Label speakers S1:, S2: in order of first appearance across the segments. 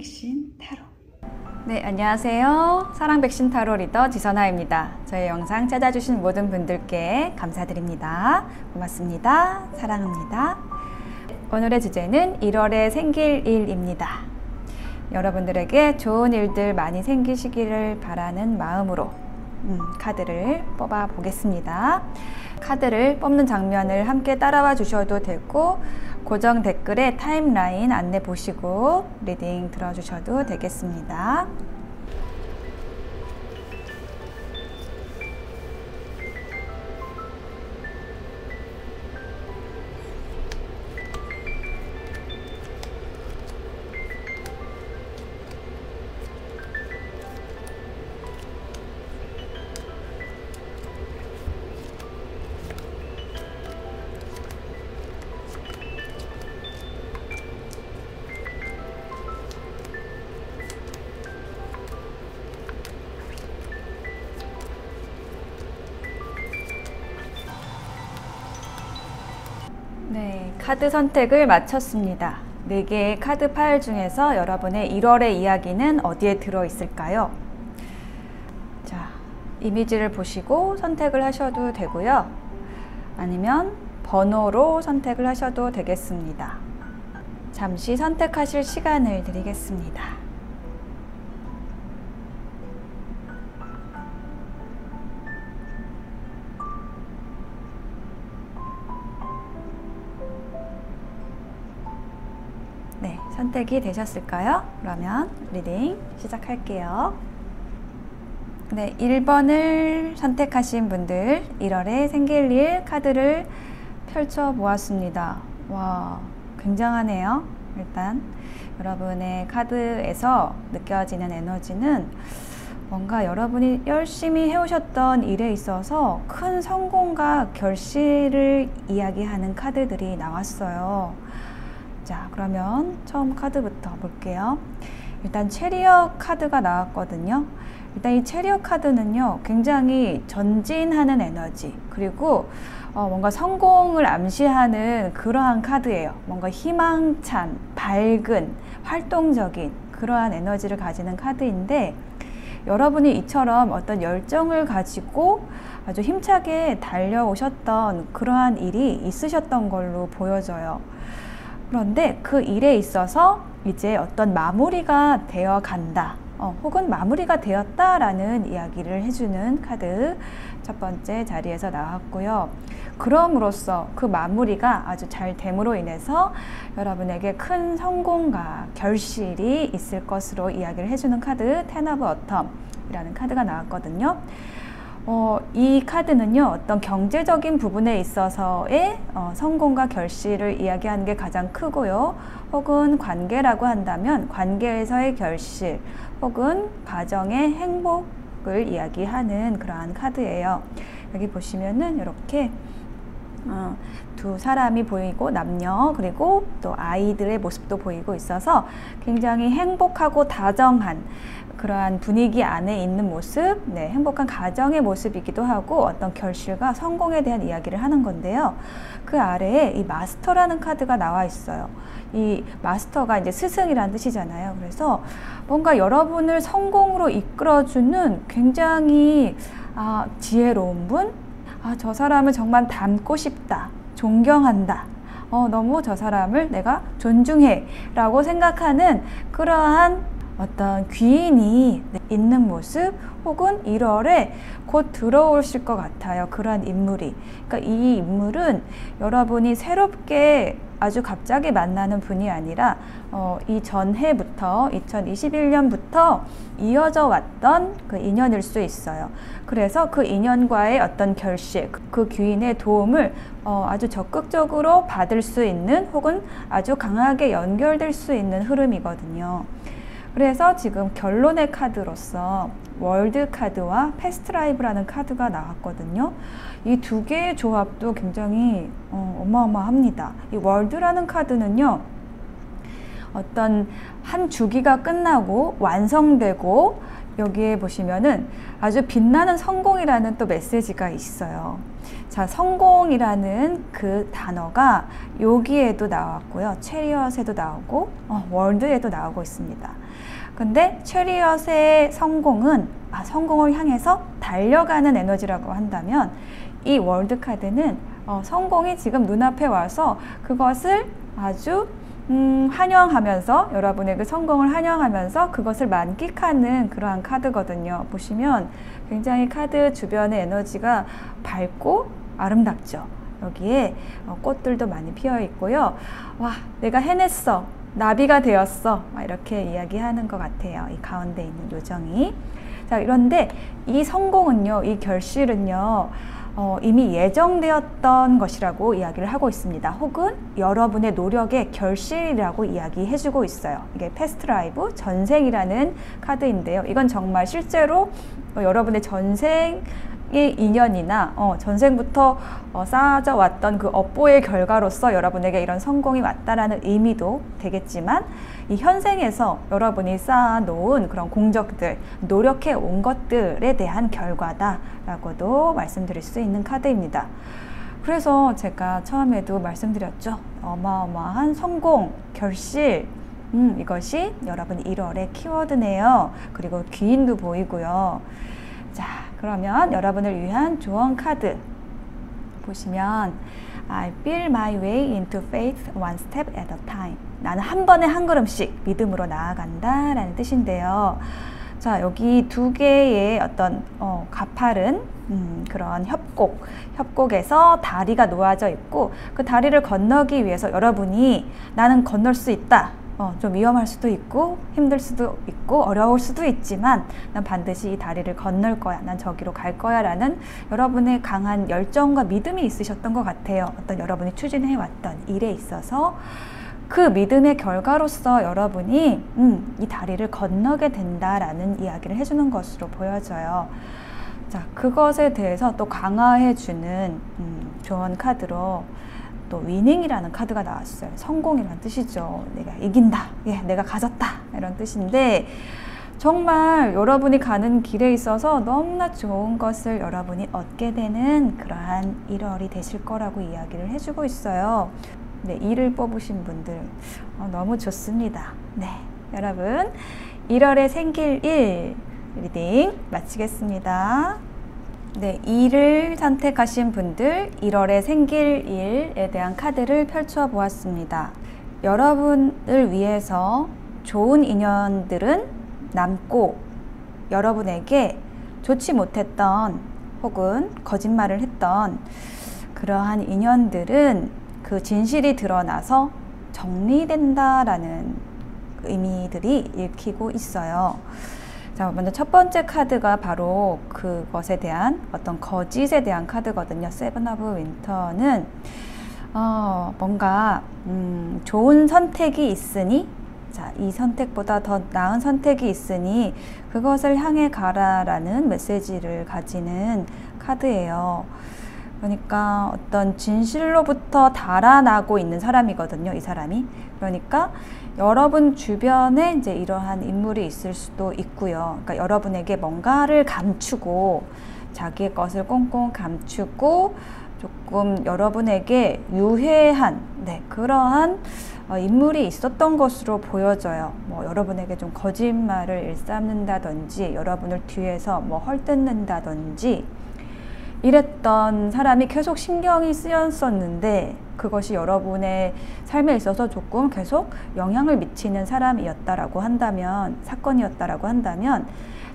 S1: 백신 타로.
S2: 네, 안녕하세요. 사랑 백신 타로 리더 지선아입니다. 저의 영상 찾아주신 모든 분들께 감사드립니다. 고맙습니다. 사랑합니다. 오늘의 주제는 1월에 생길 일입니다. 여러분들에게 좋은 일들 많이 생기시기를 바라는 마음으로 카드를 뽑아 보겠습니다. 카드를 뽑는 장면을 함께 따라와 주셔도 되고, 고정 댓글에 타임라인 안내 보시고 리딩 들어주셔도 되겠습니다. 네, 카드 선택을 마쳤습니다. 4개의 카드 파일 중에서 여러분의 1월의 이야기는 어디에 들어있을까요? 자, 이미지를 보시고 선택을 하셔도 되고요. 아니면 번호로 선택을 하셔도 되겠습니다. 잠시 선택하실 시간을 드리겠습니다. 네, 선택이 되셨을까요? 그러면 리딩 시작할게요. 네, 1번을 선택하신 분들 1월에 생길 일 카드를 펼쳐 보았습니다. 와, 굉장하네요. 일단 여러분의 카드에서 느껴지는 에너지는 뭔가 여러분이 열심히 해오셨던 일에 있어서 큰 성공과 결실을 이야기하는 카드들이 나왔어요. 자, 그러면 처음 카드부터 볼게요. 일단 체리엇 카드가 나왔거든요. 일단 이 체리엇 카드는요, 굉장히 전진하는 에너지, 그리고 뭔가 성공을 암시하는 그러한 카드예요. 뭔가 희망찬, 밝은, 활동적인 그러한 에너지를 가지는 카드인데, 여러분이 이처럼 어떤 열정을 가지고 아주 힘차게 달려오셨던 그러한 일이 있으셨던 걸로 보여져요. 그런데 그 일에 있어서 이제 어떤 마무리가 되어 간다, 혹은 마무리가 되었다라는 이야기를 해주는 카드 첫 번째 자리에서 나왔고요. 그럼으로써 그 마무리가 아주 잘 됨으로 인해서 여러분에게 큰 성공과 결실이 있을 것으로 이야기를 해주는 카드 텐 오브 어텀이라는 카드가 나왔거든요. 이 카드는요, 어떤 경제적인 부분에 있어서의 성공과 결실을 이야기하는 게 가장 크고요. 혹은 관계라고 한다면 관계에서의 결실, 혹은 가정의 행복을 이야기하는 그러한 카드예요. 여기 보시면은 이렇게 두 사람이 보이고, 남녀 그리고 또 아이들의 모습도 보이고 있어서 굉장히 행복하고 다정한 그러한 분위기 안에 있는 모습, 네, 행복한 가정의 모습이기도 하고 어떤 결실과 성공에 대한 이야기를 하는 건데요. 그 아래에 이 마스터라는 카드가 나와 있어요. 이 마스터가 이제 스승이라는 뜻이잖아요. 그래서 뭔가 여러분을 성공으로 이끌어주는 굉장히 지혜로운 분, 저 사람을 정말 닮고 싶다, 존경한다, 너무 저 사람을 내가 존중해 라고 생각하는 그러한 어떤 귀인이 있는 모습, 혹은 1월에 곧 들어오실 것 같아요. 그러한 인물이. 그러니까 이 인물은 여러분이 새롭게 아주 갑자기 만나는 분이 아니라 이 전해부터 2021년부터 이어져 왔던 그 인연일 수 있어요. 그래서 그 인연과의 어떤 결실, 그 귀인의 도움을 아주 적극적으로 받을 수 있는, 혹은 아주 강하게 연결될 수 있는 흐름이거든요. 그래서 지금 결론의 카드로서 월드 카드와 패스트 라이브라는 카드가 나왔거든요. 이 두 개의 조합도 굉장히 어마어마합니다. 이 월드라는 카드는요, 어떤 한 주기가 끝나고 완성되고, 여기에 보시면은 아주 빛나는 성공이라는 또 메시지가 있어요. 자, 성공이라는 그 단어가 여기에도 나왔고요. 체리엇에도 나오고 월드에도 나오고 있습니다. 근데 체리엇의 성공은 성공을 향해서 달려가는 에너지라고 한다면 이 월드 카드는 성공이 지금 눈앞에 와서 그것을 아주 환영하면서 여러분의 그 성공을 환영하면서 그것을 만끽하는 그러한 카드거든요. 보시면 굉장히 카드 주변의 에너지가 밝고 아름답죠. 여기에 꽃들도 많이 피어 있고요. 와, 내가 해냈어. 나비가 되었어. 이렇게 이야기하는 것 같아요. 이 가운데 있는 요정이. 자, 그런데 이 성공은요, 이 결실은요, 이미 예정되었던 것이라고 이야기를 하고 있습니다. 혹은 여러분의 노력의 결실이라고 이야기해주고 있어요. 이게 패스트 라이브, 전생이라는 카드인데요. 이건 정말 실제로 여러분의 전생의 인연이나 전생부터 쌓아져 왔던 그 업보의 결과로서 여러분에게 이런 성공이 왔다라는 의미도 되겠지만 이 현생에서 여러분이 쌓아놓은 그런 공적들, 노력해 온 것들에 대한 결과다라고도 말씀드릴 수 있는 카드입니다. 그래서 제가 처음에도 말씀드렸죠. 어마어마한 성공, 결실, 이것이 여러분 1월의 키워드네요. 그리고 귀인도 보이고요. 자, 그러면 여러분을 위한 조언 카드 보시면 I build my way into faith one step at a time. 나는 한 번에 한 걸음씩 믿음으로 나아간다 라는 뜻인데요. 자, 여기 두 개의 어떤 가파른 그런 협곡에서 다리가 놓아져 있고 그 다리를 건너기 위해서 여러분이 나는 건널 수 있다. 좀 위험할 수도 있고 힘들 수도 있고 어려울 수도 있지만 난 반드시 이 다리를 건널 거야. 난 저기로 갈 거야 라는 여러분의 강한 열정과 믿음이 있으셨던 것 같아요. 어떤 여러분이 추진해왔던 일에 있어서 그 믿음의 결과로서 여러분이 이 다리를 건너게 된다라는 이야기를 해주는 것으로 보여져요. 자, 그것에 대해서 또 강화해주는 조언 카드로 또 위닝이라는 카드가 나왔어요. 성공이라는 뜻이죠. 내가 이긴다. 예, 내가 가졌다. 이런 뜻인데 정말 여러분이 가는 길에 있어서 너무나 좋은 것을 여러분이 얻게 되는 그러한 1월이 되실 거라고 이야기를 해주고 있어요. 네, 2를 뽑으신 분들 너무 좋습니다. 네, 여러분 1월에 생길 일 리딩 마치겠습니다. 네, 2를 선택하신 분들 1월에 생길 일에 대한 카드를 펼쳐 보았습니다. 여러분을 위해서 좋은 인연들은 남고 여러분에게 좋지 못했던 혹은 거짓말을 했던 그러한 인연들은 그 진실이 드러나서 정리된다라는 의미들이 읽히고 있어요. 자, 먼저 첫 번째 카드가 바로 그것에 대한 어떤 거짓에 대한 카드거든요. 세븐 오브 윈터는 뭔가 좋은 선택이 있으니 자, 이 선택보다 더 나은 선택이 있으니 그것을 향해 가라라는 메시지를 가지는 카드예요. 그러니까 어떤 진실로부터 달아나고 있는 사람이거든요, 이 사람이. 그러니까 여러분 주변에 이제 이러한 인물이 있을 수도 있고요. 그러니까 여러분에게 뭔가를 감추고 자기의 것을 꽁꽁 감추고 조금 여러분에게 유해한 그러한 인물이 있었던 것으로 보여져요. 뭐 여러분에게 좀 거짓말을 일삼는다든지 여러분을 뒤에서 뭐 헐뜯는다든지 이랬던 사람이 계속 신경이 쓰였었는데 그것이 여러분의 삶에 있어서 조금 계속 영향을 미치는 사람이었다라고 한다면, 사건이었다라고 한다면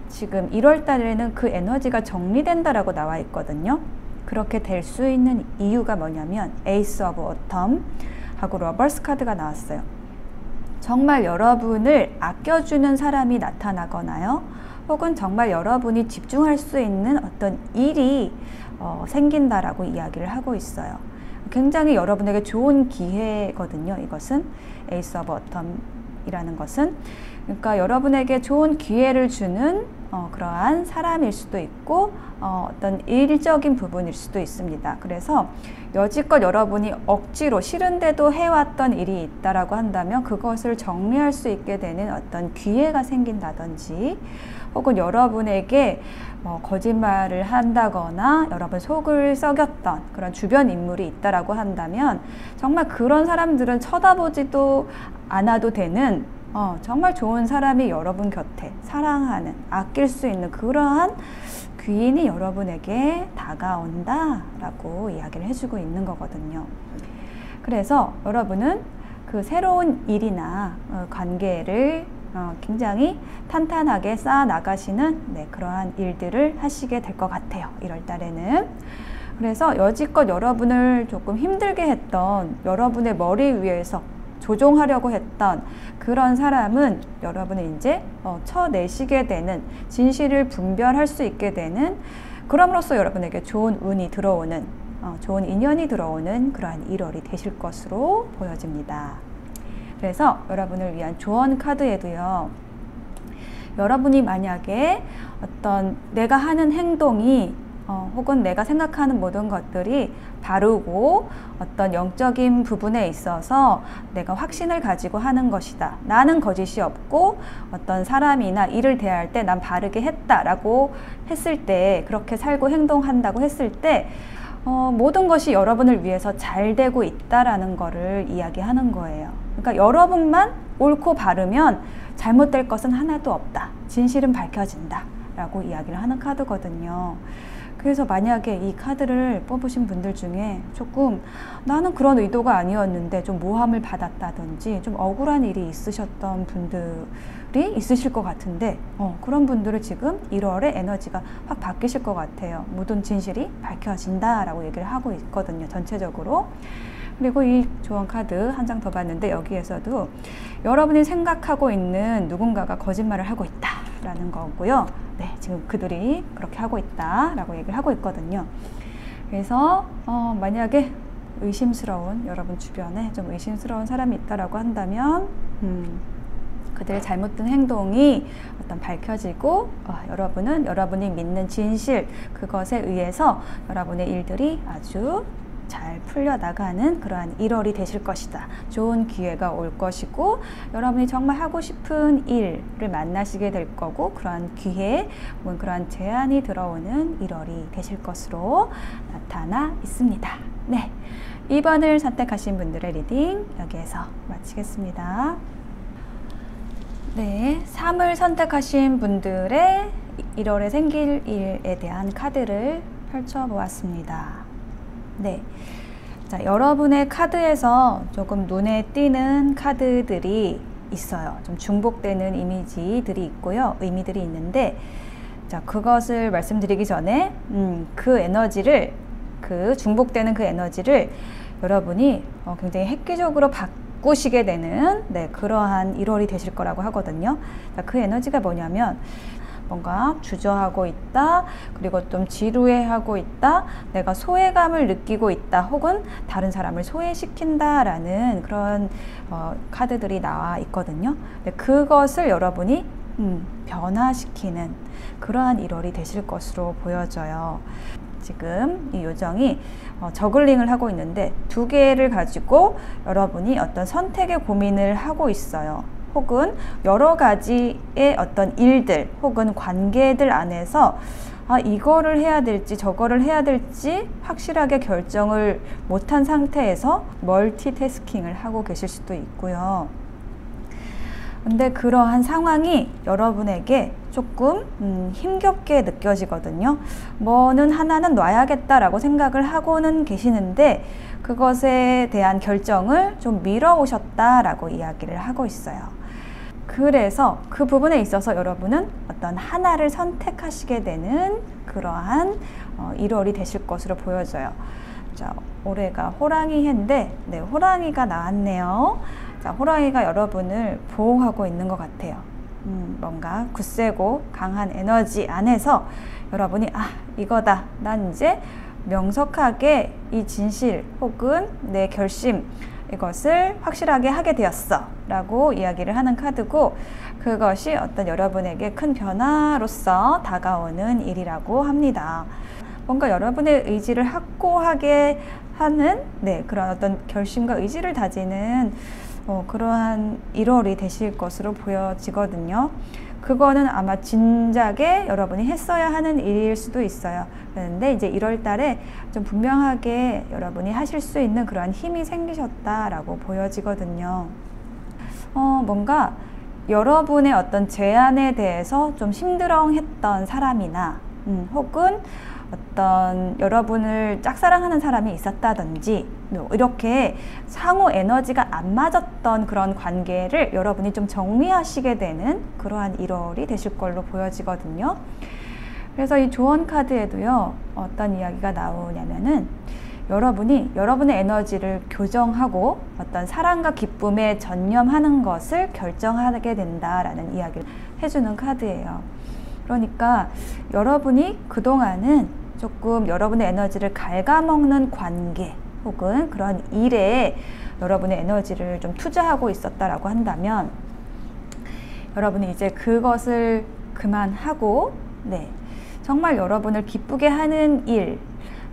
S2: 지금 1월 달에는 그 에너지가 정리된다라고 나와 있거든요. 그렇게 될 수 있는 이유가 뭐냐면 에이스 오브 오텀 하고 러버스 카드가 나왔어요. 정말 여러분을 아껴주는 사람이 나타나거나요. 혹은 정말 여러분이 집중할 수 있는 어떤 일이 생긴다라고 이야기를 하고 있어요. 굉장히 여러분에게 좋은 기회거든요. 이것은 에이스 오브 오텀이라는 것은 그러니까 여러분에게 좋은 기회를 주는 그러한 사람일 수도 있고 어떤 일적인 부분일 수도 있습니다. 그래서 여지껏 여러분이 억지로 싫은데도 해왔던 일이 있다라고 한다면 그것을 정리할 수 있게 되는 어떤 기회가 생긴다든지 혹은 여러분에게 거짓말을 한다거나 여러분 속을 썩였던 그런 주변 인물이 있다라고 한다면 정말 그런 사람들은 쳐다보지도 않아도 되는 정말 좋은 사람이 여러분 곁에 사랑하는, 아낄 수 있는 그러한 귀인이 여러분에게 다가온다 라고 이야기를 해주고 있는 거거든요. 그래서 여러분은 그 새로운 일이나 관계를 굉장히 탄탄하게 쌓아 나가시는 그러한 일들을 하시게 될 것 같아요. 1월 달에는. 그래서 여지껏 여러분을 조금 힘들게 했던, 여러분의 머리 위에서 조종하려고 했던 그런 사람은 여러분을 이제 쳐내시게 되는, 진실을 분별할 수 있게 되는, 그럼으로써 여러분에게 좋은 운이 들어오는, 좋은 인연이 들어오는 그러한 1월이 되실 것으로 보여집니다. 그래서 여러분을 위한 조언 카드에도요, 여러분이 만약에 어떤 내가 하는 행동이 혹은 내가 생각하는 모든 것들이 바르고 어떤 영적인 부분에 있어서 내가 확신을 가지고 하는 것이다. 나는 거짓이 없고 어떤 사람이나 일을 대할 때 난 바르게 했다라고 했을 때, 그렇게 살고 행동한다고 했을 때 모든 것이 여러분을 위해서 잘 되고 있다라는 거를 이야기하는 거예요. 그러니까 여러분만 옳고 바르면 잘못될 것은 하나도 없다. 진실은 밝혀진다. 라고 이야기를 하는 카드거든요. 그래서 만약에 이 카드를 뽑으신 분들 중에 조금 나는 그런 의도가 아니었는데 좀 모함을 받았다든지 좀 억울한 일이 있으셨던 분들이 있으실 것 같은데 그런 분들은 지금 1월에 에너지가 확 바뀌실 것 같아요. 모든 진실이 밝혀진다라고 얘기를 하고 있거든요. 전체적으로. 그리고 이 조언 카드 한 장 더 봤는데 여기에서도 여러분이 생각하고 있는 누군가가 거짓말을 하고 있다라는 거고요. 네, 지금 그들이 그렇게 하고 있다라고 얘기를 하고 있거든요. 그래서 만약에 의심스러운, 여러분 주변에 좀 의심스러운 사람이 있다라고 한다면 그들의 잘못된 행동이 어떤 밝혀지고 여러분은 여러분이 믿는 진실, 그것에 의해서 여러분의 일들이 아주 잘 풀려나가는 그러한 1월이 되실 것이다. 좋은 기회가 올 것이고 여러분이 정말 하고 싶은 일을 만나시게 될 거고, 그러한 기회 혹은 그러한 제안이 들어오는 1월이 되실 것으로 나타나 있습니다. 네, 2번을 선택하신 분들의 리딩 여기에서 마치겠습니다. 네, 3을 선택하신 분들의 1월에 생길 일에 대한 카드를 펼쳐보았습니다. 네, 자, 여러분의 카드에서 조금 눈에 띄는 카드들이 있어요. 좀 중복되는 이미지들이 있고요. 의미들이 있는데, 자, 그것을 말씀드리기 전에 그 에너지를, 그 중복되는 그 에너지를 여러분이 굉장히 획기적으로 바꾸시게 되는 그러한 1월이 되실 거라고 하거든요. 자, 그 에너지가 뭐냐면 뭔가 주저하고 있다, 그리고 좀 지루해하고 있다, 내가 소외감을 느끼고 있다, 혹은 다른 사람을 소외시킨다라는 그런 카드들이 나와 있거든요. 그것을 여러분이 변화시키는 그러한 1월이 되실 것으로 보여져요. 지금 이 요정이 저글링을 하고 있는데 2개를 가지고 여러분이 어떤 선택의 고민을 하고 있어요. 혹은 여러 가지의 어떤 일들 혹은 관계들 안에서 이거를 해야 될지 저거를 해야 될지 확실하게 결정을 못한 상태에서 멀티태스킹을 하고 계실 수도 있고요. 근데 그러한 상황이 여러분에게 조금 힘겹게 느껴지거든요. 뭐는 하나는 놔야겠다라고 생각을 하고는 계시는데 그것에 대한 결정을 좀 미뤄오셨다라고 이야기를 하고 있어요. 그래서 그 부분에 있어서 여러분은 어떤 하나를 선택하시게 되는 그러한 1월이 되실 것으로 보여져요. 자, 올해가 호랑이 해인데 호랑이가 나왔네요. 자, 호랑이가 여러분을 보호하고 있는 것 같아요. 뭔가 굳세고 강한 에너지 안에서 여러분이 이거다. 난 이제 명석하게 이 진실 혹은 내 결심, 이것을 확실하게 하게 되었어 라고 이야기를 하는 카드고, 그것이 어떤 여러분에게 큰 변화로서 다가오는 일이라고 합니다. 뭔가 여러분의 의지를 확고하게 하는 그런 어떤 결심과 의지를 다지는 그러한 1월이 되실 것으로 보여지거든요. 그거는 아마 진작에 여러분이 했어야 하는 일일 수도 있어요. 그런데 이제 1월 달에 좀 분명하게 여러분이 하실 수 있는 그러한 힘이 생기셨다라고 보여지거든요. 뭔가 여러분의 어떤 제안에 대해서 좀 심드렁했던 사람이나 혹은 어떤 여러분을 짝사랑하는 사람이 있었다든지 이렇게 상호 에너지가 안 맞았던 그런 관계를 여러분이 좀 정리하시게 되는 그러한 1월이 되실 걸로 보여지거든요. 그래서 이 조언 카드에도요, 어떤 이야기가 나오냐면은 여러분이 여러분의 에너지를 교정하고 어떤 사랑과 기쁨에 전념하는 것을 결정하게 된다라는 이야기를 해주는 카드예요. 그러니까 여러분이 그동안은 조금 여러분의 에너지를 갉아먹는 관계 혹은 그런 일에 여러분의 에너지를 좀 투자하고 있었다라고 한다면 여러분이 이제 그것을 그만하고 정말 여러분을 기쁘게 하는 일,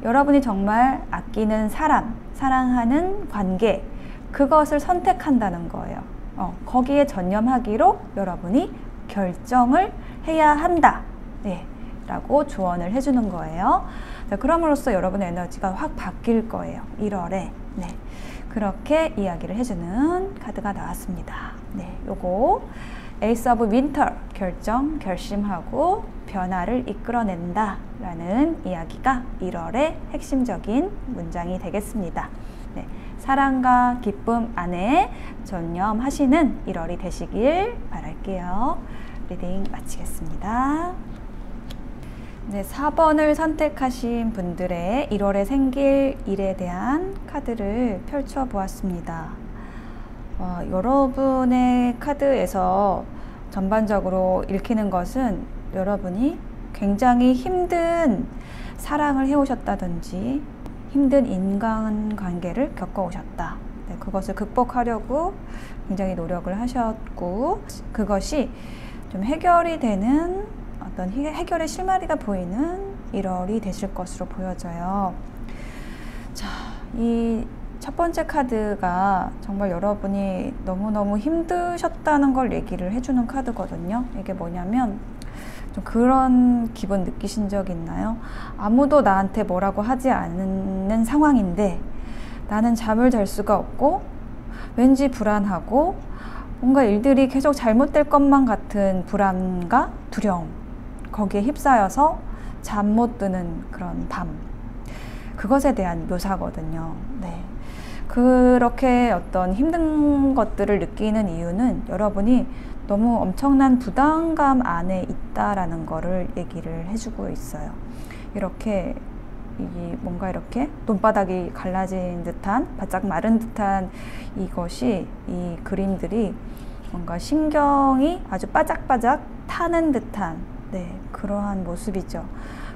S2: 여러분이 정말 아끼는 사람, 사랑하는 관계, 그것을 선택한다는 거예요. 거기에 전념하기로 여러분이 결정을 해야 한다. 라고 조언을 해주는 거예요. 그럼으로써 여러분의 에너지가 확 바뀔 거예요. 1월에. 그렇게 이야기를 해주는 카드가 나왔습니다. 요거 에이스 오브 윈터, 결정, 결심하고 변화를 이끌어낸다 라는 이야기가 1월의 핵심적인 문장이 되겠습니다. 사랑과 기쁨 안에 전념하시는 1월이 되시길 바랄게요. 리딩 마치겠습니다. 4번을 선택하신 분들의 1월에 생길 일에 대한 카드를 펼쳐보았습니다. 여러분의 카드에서 전반적으로 읽히는 것은 여러분이 굉장히 힘든 사랑을 해오셨다든지 힘든 인간관계를 겪어오셨다. 그것을 극복하려고 굉장히 노력을 하셨고 그것이 좀 해결이 되는 어떤 해결의 실마리가 보이는 1월이 되실 것으로 보여져요. 자, 이 첫 번째 카드가 정말 여러분이 너무너무 힘드셨다는 걸 얘기를 해주는 카드거든요. 이게 뭐냐면 좀 그런 기분 느끼신 적 있나요? 아무도 나한테 뭐라고 하지 않는 상황인데 나는 잠을 잘 수가 없고 왠지 불안하고 뭔가 일들이 계속 잘못될 것만 같은 불안과 두려움, 거기에 휩싸여서 잠 못 드는 그런 밤, 그것에 대한 묘사거든요. 그렇게 어떤 힘든 것들을 느끼는 이유는 여러분이 너무 엄청난 부담감 안에 있다라는 거를 얘기를 해주고 있어요. 이렇게 뭔가 이렇게 돈바닥이 갈라진 듯한, 바짝 마른 듯한 이 그림들이 뭔가 신경이 아주 바짝바짝 타는 듯한 그러한 모습이죠.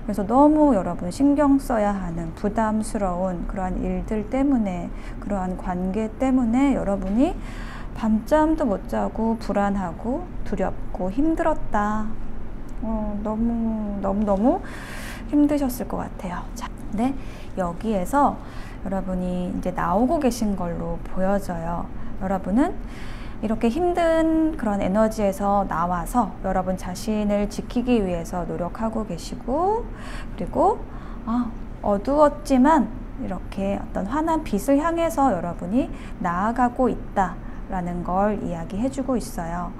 S2: 그래서 너무 여러분 신경 써야 하는 부담스러운 그러한 일들 때문에, 그러한 관계 때문에 여러분이 밤잠도 못 자고 불안하고 두렵고 힘들었다. 너무 힘드셨을 것 같아요. 자, 근데 여기에서 여러분이 이제 나오고 계신 걸로 보여져요. 여러분은 이렇게 힘든 그런 에너지에서 나와서 여러분 자신을 지키기 위해서 노력하고 계시고, 그리고 어두웠지만 이렇게 어떤 환한 빛을 향해서 여러분이 나아가고 있다라는 걸 이야기해주고 있어요.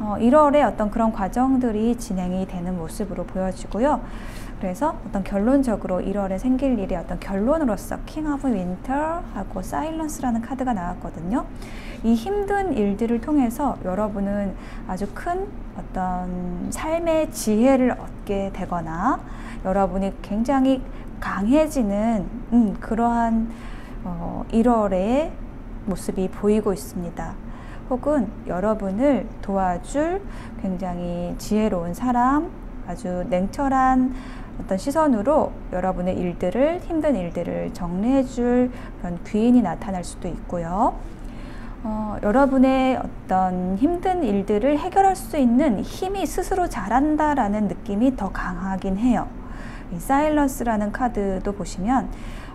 S2: 1월에 어떤 그런 과정들이 진행이 되는 모습으로 보여지고요. 그래서 어떤 결론적으로 1월에 생길 일의 어떤 결론으로서 킹 오브 윈터하고 사일런스라는 카드가 나왔거든요. 이 힘든 일들을 통해서 여러분은 아주 큰 어떤 삶의 지혜를 얻게 되거나 여러분이 굉장히 강해지는 그러한 1월의 모습이 보이고 있습니다. 혹은 여러분을 도와줄 굉장히 지혜로운 사람, 아주 냉철한 어떤 시선으로 여러분의 힘든 일들을 정리해줄 그런 귀인이 나타날 수도 있고요. 여러분의 어떤 힘든 일들을 해결할 수 있는 힘이 스스로 자란다라는 느낌이 더 강하긴 해요. 이 사일런스라는 카드도 보시면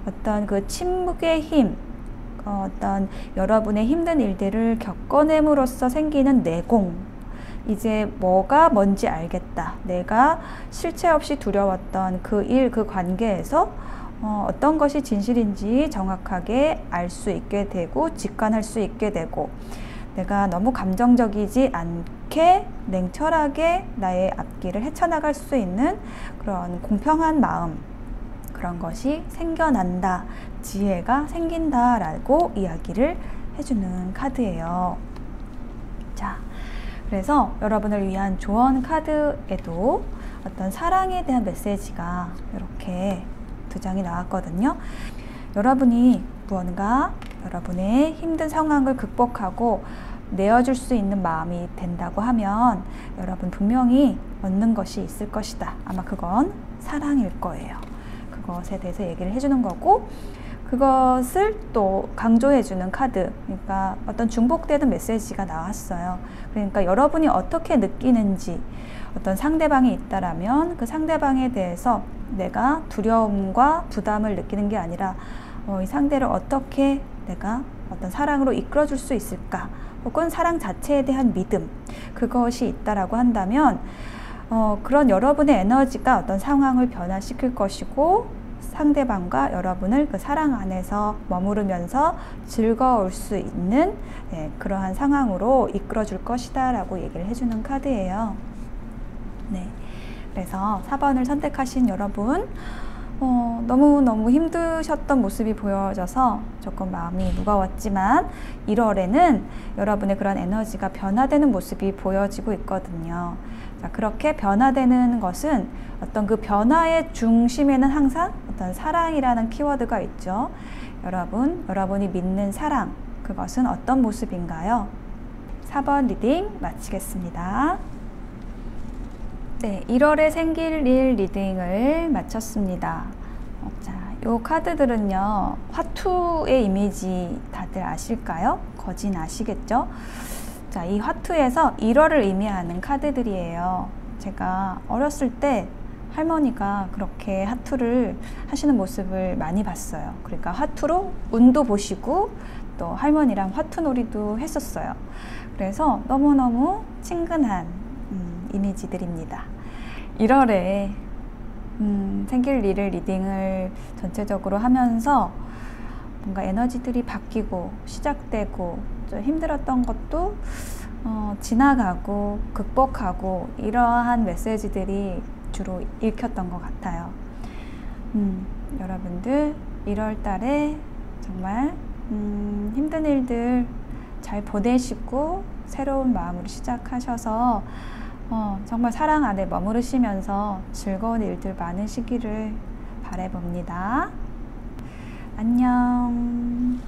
S2: 어떤 그 침묵의 힘, 어떤 여러분의 힘든 일들을 겪어냄으로써 생기는 내공, 이제 뭐가 뭔지 알겠다. 내가 실체 없이 두려웠던 그 일, 그 관계에서 어떤 것이 진실인지 정확하게 알 수 있게 되고 직관할 수 있게 되고, 내가 너무 감정적이지 않게 냉철하게 나의 앞길을 헤쳐나갈 수 있는 그런 공평한 마음, 그런 것이 생겨난다, 지혜가 생긴다 라고 이야기를 해주는 카드예요. 자, 그래서 여러분을 위한 조언 카드에도 어떤 사랑에 대한 메시지가 이렇게 2장이 나왔거든요. 여러분이 무언가 여러분의 힘든 상황을 극복하고 내어줄 수 있는 마음이 된다고 하면 여러분 분명히 얻는 것이 있을 것이다. 아마 그건 사랑일 거예요. 그것에 대해서 얘기를 해주는 거고, 그것을 또 강조해주는 카드, 그러니까 어떤 중복되는 메시지가 나왔어요. 그러니까 여러분이 어떻게 느끼는지, 어떤 상대방이 있다라면 그 상대방에 대해서 내가 두려움과 부담을 느끼는 게 아니라 이 상대를 어떻게 내가 어떤 사랑으로 이끌어줄 수 있을까, 혹은 사랑 자체에 대한 믿음, 그것이 있다라고 한다면 그런 여러분의 에너지가 어떤 상황을 변화시킬 것이고, 상대방과 여러분을 그 사랑 안에서 머무르면서 즐거울 수 있는 그러한 상황으로 이끌어 줄 것이다 라고 얘기를 해주는 카드예요. 네, 그래서 4번을 선택하신 여러분, 너무너무 힘드셨던 모습이 보여져서 조금 마음이 무거웠지만 1월에는 여러분의 그런 에너지가 변화되는 모습이 보여지고 있거든요. 자, 그렇게 변화되는 것은 어떤 그 변화의 중심에는 항상 어떤 사랑이라는 키워드가 있죠. 여러분이 믿는 사랑, 그것은 어떤 모습인가요? 4번 리딩 마치겠습니다. 네, 1월에 생길 일 리딩을 마쳤습니다. 자, 요 카드들은요, 화투의 이미지 다들 아실까요? 거진 아시겠죠? 자, 이 화투에서 1월을 의미하는 카드들이에요. 제가 어렸을 때 할머니가 그렇게 화투를 하시는 모습을 많이 봤어요. 그러니까 화투로 운도 보시고 또 할머니랑 화투놀이도 했었어요. 그래서 너무너무 친근한 이미지들입니다. 1월에 생길 일을 리딩을 전체적으로 하면서 뭔가 에너지들이 바뀌고 시작되고 좀 힘들었던 것도 지나가고 극복하고, 이러한 메시지들이 주로 읽혔던 것 같아요. 여러분들 1월 달에 정말 힘든 일들 잘 보내시고 새로운 마음으로 시작하셔서 정말 사랑 안에 머무르시면서 즐거운 일들 많으시기를 바라봅니다. 안녕.